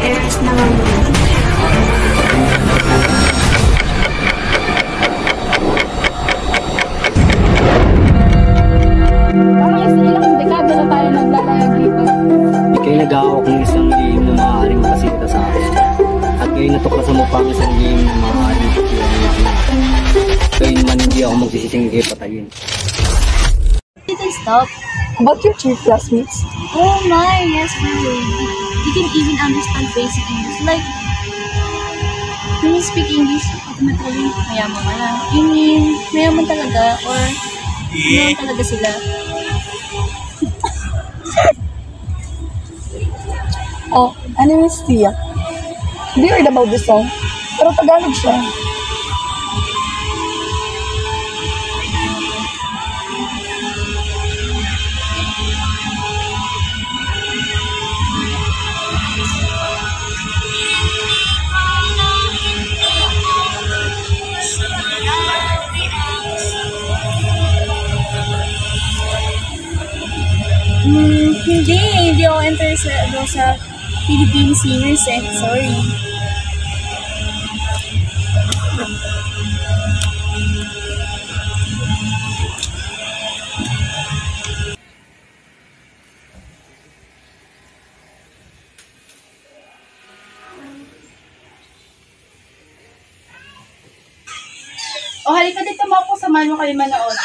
airs naman. Parang ilang dekada na tayo naglalayag dito. Ika'y nag-aawak ng isang lihim na maaaring makasita sa akin. At ngayon natuklasan mo pa ang isang lihim na maaaring makasita. Gayun man hindi ako magsisising kayo patayin. You can stop. About your two classmates? Oh my, yes, really. You can even understand basic English. Like, when you speak English, automatically, mayaman ka na. I mean, mayaman talaga, or mayaman talaga sila. Oh, anyways, Tia. Have you heard about this song? Pero Tagalog siya. Hindi ako interesado sa Philippine singers eh. Sorry. O halika dito mo po, samahan mo kayo manood.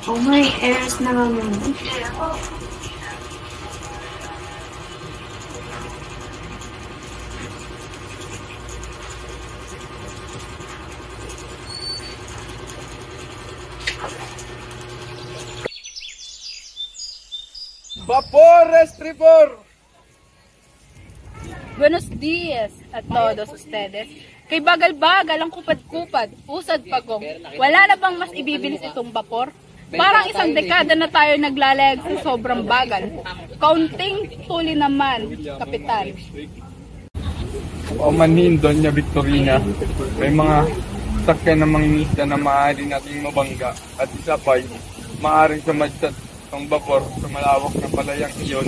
Oh my, airs naman. Vapor Estribor! Buenos dias a todos ustedes. Kay bagal-bagal ang kupad-kupad, usad pagong. Wala na bang mas ibibilis itong vapor? Parang isang dekada na tayo naglalayag sa sobrang bagal. Kaunting tuli naman, kapitan. O manhin, Doña Victorina, may mga sakyan ng mga inista na maaari nating mabangga at isa pa, maaaring sumadsad ang vapor sa malawak na palayang iyon.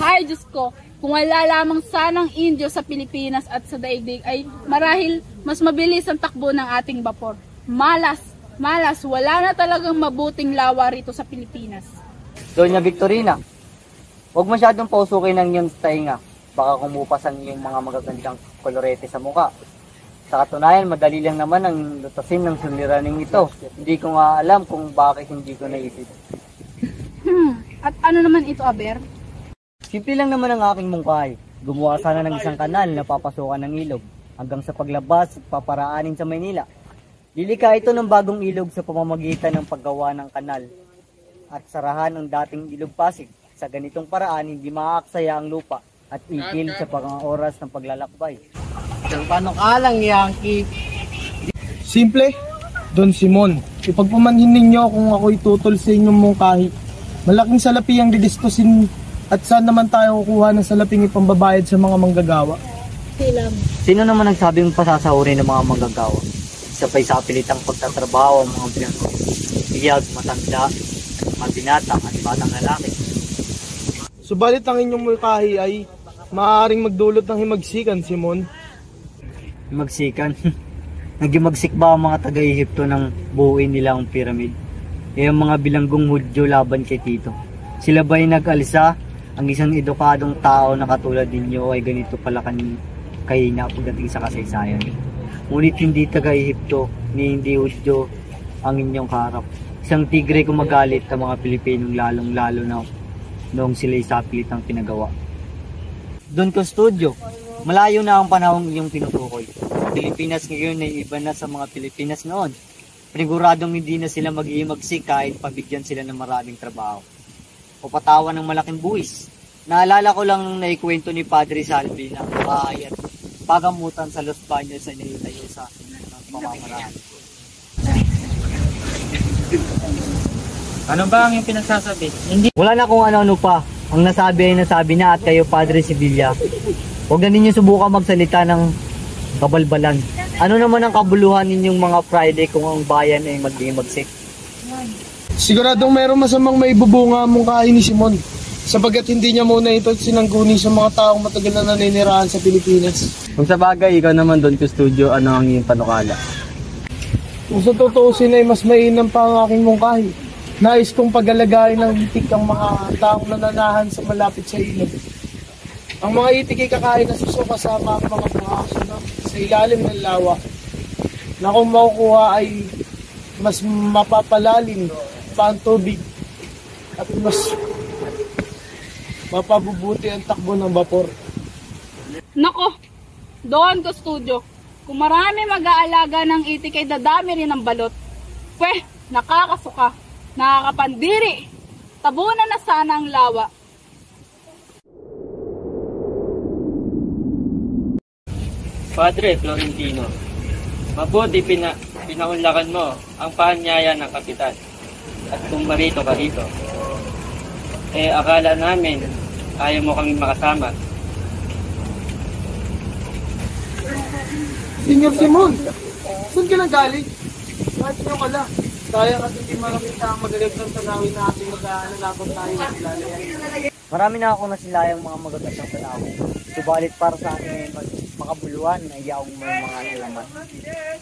Hay, Diyos ko, kung wala lamang sanang Indio sa Pilipinas at sa daigdig ay marahil mas mabilis ang takbo ng ating vapor. Malas, wala na talagang mabuting lawa rito sa Pilipinas. Doña Victorina, huwag masyadong pausukin ng iyong tainga. Baka kumupasan yung mga magagandang kolorete sa muka. Sa katunayan, madali lang naman ang lutasin ng suliraning ito. Hindi ko nga alam kung bakit hindi ko naisip. At ano naman ito, Aber? Simple lang naman ang aking mungkahi. Gumawa sana ng isang kanal na papasukan ng ilog hanggang sa paglabas at paparaanin sa Maynila. Lilikha ito ng bagong ilog sa pamamagitan ng paggawa ng kanal at sarahan ng dating ilog Pasig. Sa ganitong paraan, hindi maaaksaya ang lupa at ikil sa oras ng paglalakbay. Paano ka lang, Yankee? Simple, Don Simon, ipagpamanhin ninyo kung ako itutol sa inyong mungkahi. Malaking salapi ang didistusin at saan naman tayo kukuha ng salaping ipambabayad sa mga manggagawa? Sino naman nagsabing pasasahurin ng mga manggagawa? Isa pa'y sa pilitang pagtatrabaho ang mga biyangko. Iyag, matanda, mabinata at batang lalaki. Subalit ang inyong mungkahi ay maaaring magdulot ng himagsikan, Simon. Himagsikan? Nagimagsik ba ang mga taga-Ehipto ng buuin nilang pyramid? E ang mga bilanggong Hudyo laban kay Tito? Sila ba'y nag-alisa? Ang isang edukadong tao na katulad ninyo ay ganito pala kahina pagdating sa kasaysayan. Ngunit hindi taga-Ehipto ni hindi Hudyo ang inyong kaharap. Isang tigre kumagalit ang mga Pilipinong lalong-lalo na noong sila'y sapilit ang pinagawa. Don Custodio, malayo na ang panahong iyong tinutukoy. Pilipinas ngayon ay iba na sa mga Pilipinas noon. Paniguradong hindi na sila mag-iimagsik kahit pabigyan sila ng maraming trabaho o patawan ng malaking buwis. Naalala ko lang na ikwento ni Padre Salvi na bahay at pagamutan sa Los Baños ay nilitayo sa pamamaraan. Ano ba ang yung pinagsasabi? Hindi. Wala na kung ano-ano pa. Ang nasabi ay nasabi na at kayo, Padre Sibilia, huwag na ninyo subukan magsalita ng kabalbalan. Ano naman ang kabuluhan ninyong mga Friday kung ang bayan ay magsik? Siguradong mayroong masamang maibubunga ang mungkahi ni Simon, sapagat hindi niya muna ito sinangguni sa mga taong matagal na naninirahan sa Pilipinas. Kung sa bagay, ikaw naman Don Custodio, ano ang iyong panukala? Kung sa tutuusin ay mas mainam pa ang aking mungkahi. Nais kong pagalagain ng itik ang mga taong nananahan sa malapit sa ilog. Ang mga itik ay kakain na susuka sa mga buhaso sa ilalim ng lawa, na kung makukuha ay mas mapapalalim pa ang tubig at mas mapabubuti ang takbo ng vapor. Nako, Don Custodio, kung marami mag-aalaga ng itik ay dadami rin ng balot. Pweh, nakakasuka, nakakapandiri, tabunan na sana ang lawa. Padre Florentino, mabuti pinaunlakan mo ang paanyaya ng kapitan. At kung marito ka rito, akala namin ayaw mo kami makasama. Senyor Simon, saan ka nang galing? Bakit nyo ka lang? Kaya kasi hindi maramita ang magaling ng tanawin na ating mag-aanalabang tayo at lalayan. Marami na ako nasilayang mga magagandang panahon. Subalit para sa akin makabuluhan na iyawang may mga alamat.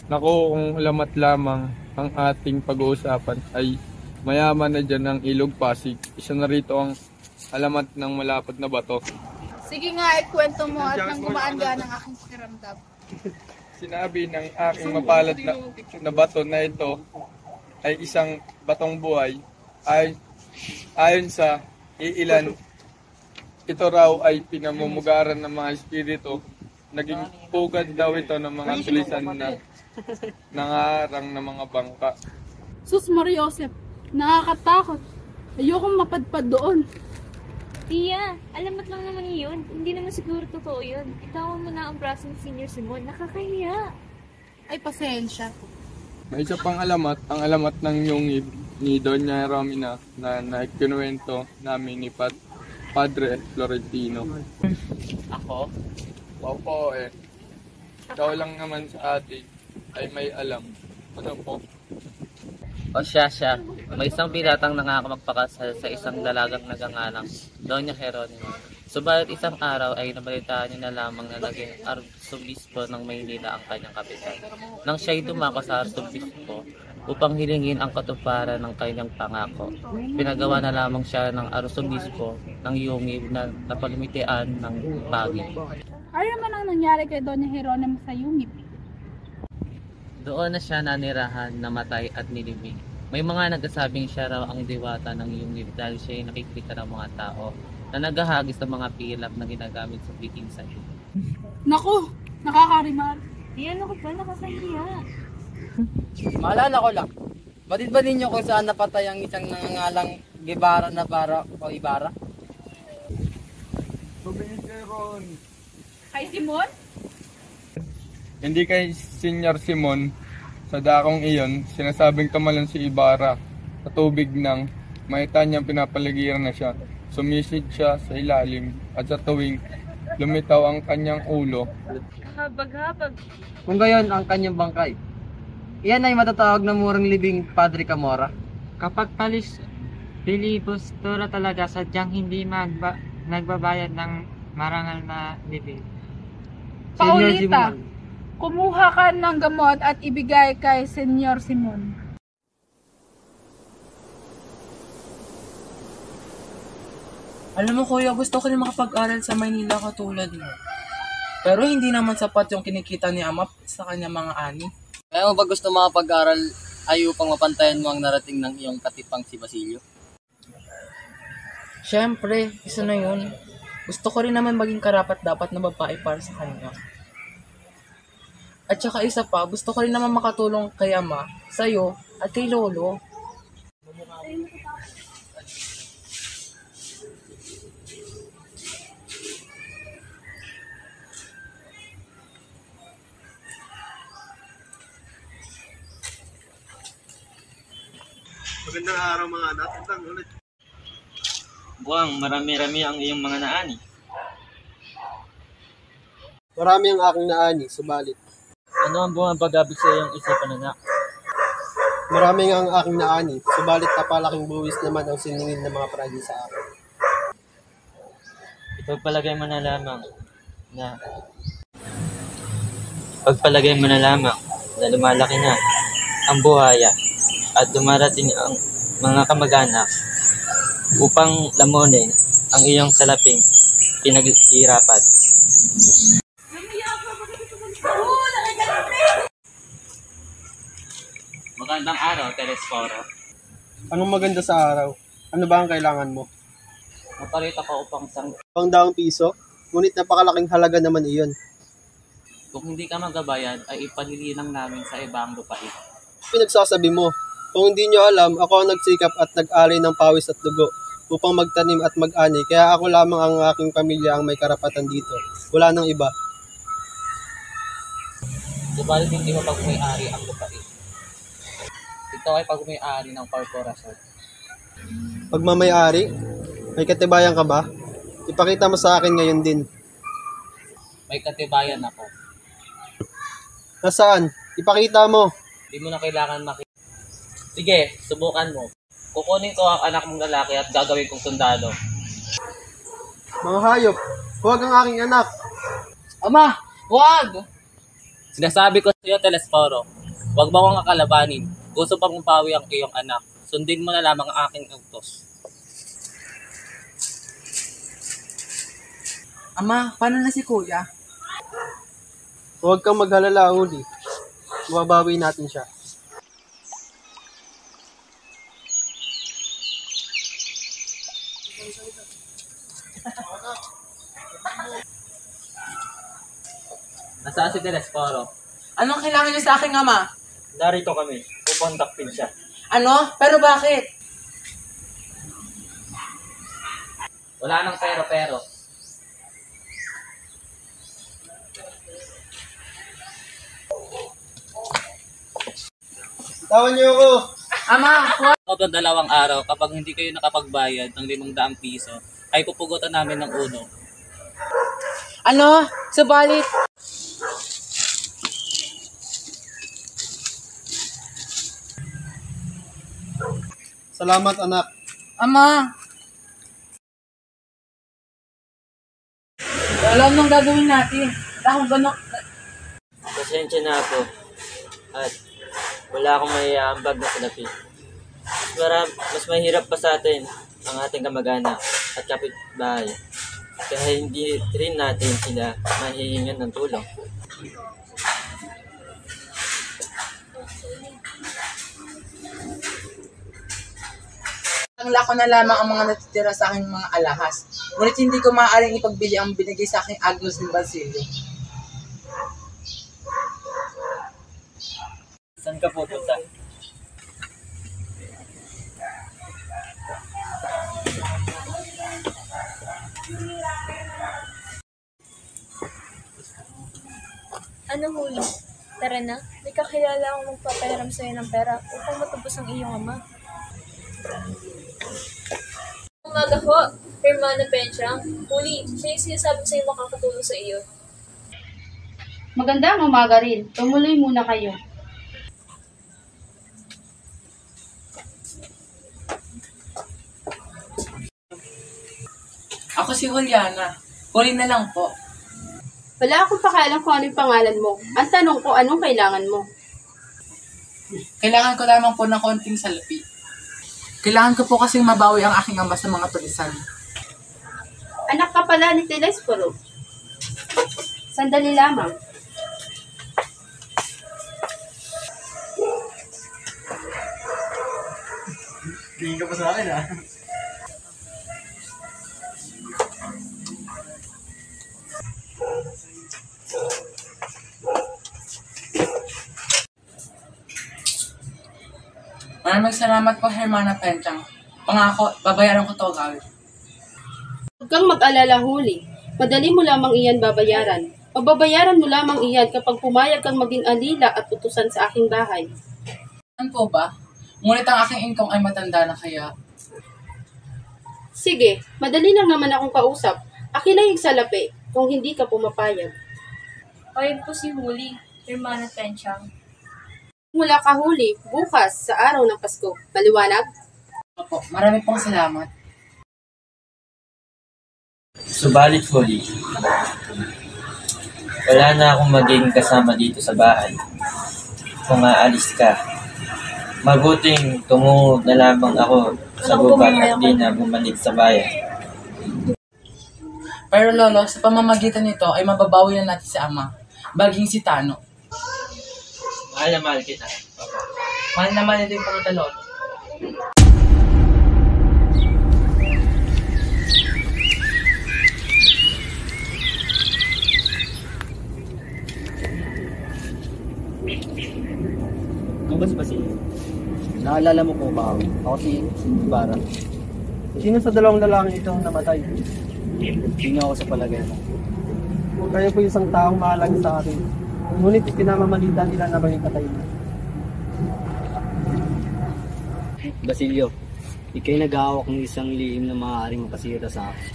Naku, kung alamat lamang ang ating pag-uusapan ay mayaman na dyan ang Ilog Pasig. Isa na rito ang alamat ng malapad na bato. Sige nga, ikwento mo at nang gumaan ka ng aking pakiramdam. Sinabi ng aking mapalad na bato na ito ay isang batong buhay. Ayon sa iilan, ito raw ay pinamumugaran ng mga espiritu. Naging pugad daw ito ng mga tulisan na nangarang ng mga bangka. Sus Mariosep, nakakatakot. Ayokong mapadpad doon. Tia, alamat lang naman yun. Hindi naman siguro totoo yun. Itawan mo na ang braso ni Senior Simon. Nakakahiya. Ay, pasensya. May isa pang alamat, ang alamat ng yungib ni Doña Romina na naikinuwento namin ni Padre Florentino. Ako? Opo ikaw lang naman sa atin ay may alam. Ano po? O siya, may isang piratang nangangapagpakasal sa isang dalagang nagangalang Doña Jeronimo. Subalit isang araw ay nabalitaan niya na lamang na naging arsobispo ng Maynila ang kanyang kapitan. Nang siya'y dumako sa arsobispo upang hilingin ang katuparan ng kanyang pangako, pinagawa na lamang siya ng arsobispo ng yungib na napalimitian ng bagay. Ano naman ang nangyari kay Doña Jeronimo sa yungib? Doon na siya nanirahan, namatay at nilibing. May mga nagsasabing siya raw ang diwata ng yungib dahil siya ay nakikita ng mga tao na naghahagis ng mga pilak na ginagamit sa bikinsan. Naku, nakakarimar. Tia, ano ka ba? Nakakahiya. Maalala ko lang, batid ba ninyo kung saan napatay ang isang nangangalang Guevara Navarro o Ibarra? Tumingin kay Ron. Kay Simon? Hindi kay Senior Simon, sa dakong iyon, sinasabing tumalon si Ibarra sa tubig nang makita niyang pinapaligiran na siya. Sumisid siya sa ilalim at sa tuwing lumitaw ang kanyang ulo. Habag-habag. Kung gayon ang kanyang bangkay, iyan ay matatawag na murang libing Padre Camora. Kapag pilibos, tura talaga sadyang hindi nagbabayad ng marangal na libing. Paulita, kumuha ka ng gamot at ibigay kay Senyor Simon. Alam mo kuya, gusto ko rin makapag-aral sa Maynila katulad mo. Pero hindi naman sapat yung kinikita ni Ama sa kanyang mga ani. Kaya mo ba gusto makapag-aral ay upang mapantayan mo ang narating ng iyong katipang si Basilio? Siyempre, isa na yun. Gusto ko rin naman maging karapat-dapat na babae para sa kanya. At saka isa pa, gusto ko rin naman makatulong kay Ama, sa'yo, at kay Lolo. Magandang araw mga anak. Mukhang marami-rami ang iyong mga naani. Marami ang aking naani, subalit. Ano ang bumabagabig sa iyong isipan, anak? Marami nga ang aking naani, subalit napalaking buwis naman ang siningil ng mga praja sa akin. Pagpalagay mo na lamang na lumalaki na ang buhaya at dumarating ang mga kamag-anak upang lamunin ang iyong salaping pinaghihirapan. Magandang araw, Telesforo. Anong maganda sa araw? Ano ba ang kailangan mo? Maparita ko upang Pang-daang piso? Ngunit napakalaking halaga naman iyon. Kung hindi ka magbabayad, ay ipanilinang namin sa ibang lupain. Pinagsasabi mo, kung hindi nyo alam, ako ang nagsikap at nag-ari ng pawis at dugo upang magtanim at mag-ani, kaya ako lamang ang aking pamilya ang may karapatan dito. Wala nang iba. Subalit hindi mo pag-may-ari ang lupain. Ito ay pag-may-ari ng korporasyon. Pagmamay-ari? May katibayan ka ba? Ipakita mo sa akin ngayon din. May katibayan ako. Nasaan? Ipakita mo. Hindi mo na kailangan makita. Sige, subukan mo. Kukunin ko ang anak mong lalaki at gagawin kong sundalo. Mga hayop, huwag ang aking anak. Ama, huwag! Sinasabi ko sa iyo, Telesforo, huwag mo akong kakalabanin. Gusto pa mong pawi ang iyong anak. Sundin mo na lamang ang aking utos. Ama, paano na si kuya? Huwag kang maghalala, Uli. Mababawi natin siya. Nasaan si Telesforo? Anong kailangan niyo sa aking ama? Narito kami, upang takpin siya. Ano? Pero bakit? Wala nang pero. Tawan niyo ako! Ama, huwag! Kapag 2 araw, kapag hindi kayo nakapagbayad ng 500 piso, ay pupugutan namin ng uno. Ano? Subalit, Salamat, anak. Ama! Alam nang gagawin natin. Dahil gano'n. Pasensya na ako. At wala akong maiaambag na salapi. Mas mahirap pa sa atin ang ating kamag-anak at kapitbahay. Kaya hindi rin natin sila mahihingan ng tulong. Ang lako na lamang ang mga natitira sa aking mga alahas. Ngunit hindi ko maaaring ipagbili ang binigay sa aking Agnos ni Basilio. Saan ka pupunta? Ano huli? Tara na, may kakilala akong magpapahiram sa'yo ng pera upang matubos ang iyong ama. Umaga ho, Hermana Penchang. Huli, siya yung sinasabi sa'yo makakatulong sa iyo. Magandang umaga rin. Tumuloy muna kayo. Ako si Juliana. Huli na lang po. Wala akong pakialam kung ano yung pangalan mo. Ang tanong ko, anong kailangan mo? Kailangan ko lamang po ng konting salapi. Kailangan ko po kasing mabawi ang aking ama sa mga tulisan. Anak ka pala ni Telesforo. Sandali lamang. Tingin ka pa sa akin, ah. Maraming salamat po, Hermana Penchang. Pangako, babayaran ko to agad. Huwag kang mag-alala, Huli. Madali mo lamang iyan babayaran. Pababayaran mo lamang iyan kapag pumayag kang maging alila at utusan sa aking bahay. Ano po ba? Ngunit ang aking income ay matanda na kaya. Sige, madali lang naman akong kausap. Akilayig sa lapi kung hindi ka pumapayag. Payag po si Huli, Hermana Tenchang. Mula ka huli, bukas sa araw ng Pasko. Maliwanag? Opo, marami pong salamat. Subalit huli, wala na akong magiging kasama dito sa bahay. Kung aalis ka, mabuting tumungo na lamang ako sa gubat at di na bumalik sa bayan. Pero Lolo, sa pamamagitan nito ay mababawi na natin si Ama, baging si Tano. Mahal na mahal kita. Mahal na mahal din po kita, Lolo. Ang ba si naalala mo po ba ako? Ako si Ibarra. Sino sa dalawang lalaki ito ang namatay? Sino ako sa palagay mo? Kayo po isang taong mahalaga sa akin. Ngunit pinamamalita nila na maging patay na. Basilio, ikay nag-aawak ng isang lihim na maaaring makasira sa akin.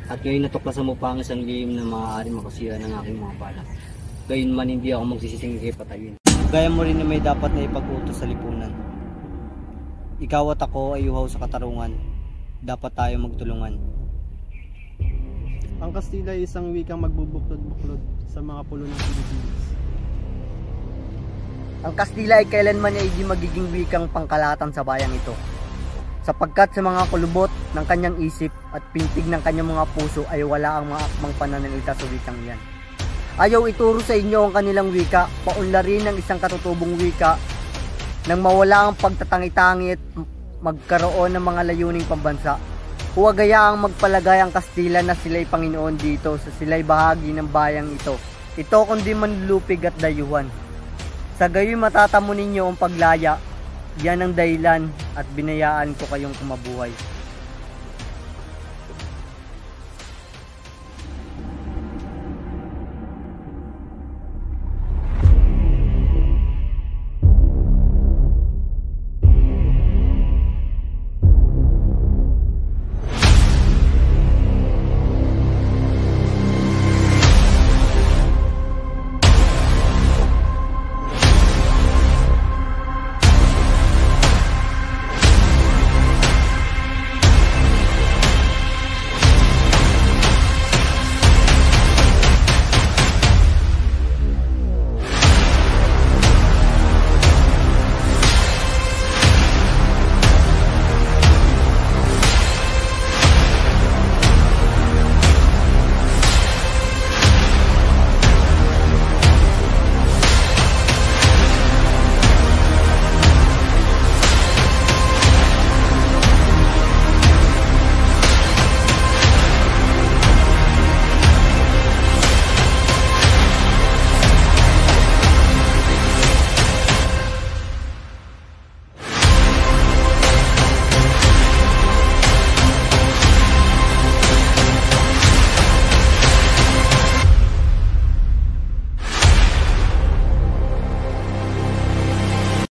At ngayon natuklasan mo pa ang isang lihim na maaaring makasira ng aking mga balak. Gayunman hindi ako magsisising kay patayin. Gaya mo rin na may dapat na ipag-utos sa lipunan. Ikaw at ako ay uhaw sa katarungan. Dapat tayo magtulungan. Ang Kastila ay isang wikang magbubuklod-buklod sa mga pulo ng Pilipinas. Ang Kastila ay kailanman ay hindi magiging wikang pangkalatan sa bayang ito. Sapagkat sa mga kulubot ng kanyang isip at pintig ng kanyang mga puso ay wala ang mga akmang pananalita sa wikang iyan. Ayaw ituro sa inyo ang kanilang wika, paunlarin ng isang katutubong wika nang mawala ang pagtatangi-tangi at magkaroon ng mga layuning pambansa. Huwag hayaang magpalagay ang Kastila na sila'y Panginoon dito sa sila'y bahagi ng bayang ito. Ito kundi manlulupig at dayuhan. Sa gayoy matatamo ninyo ang paglaya. Yan ang dahilan at binayaan ko kayong kumabuhay.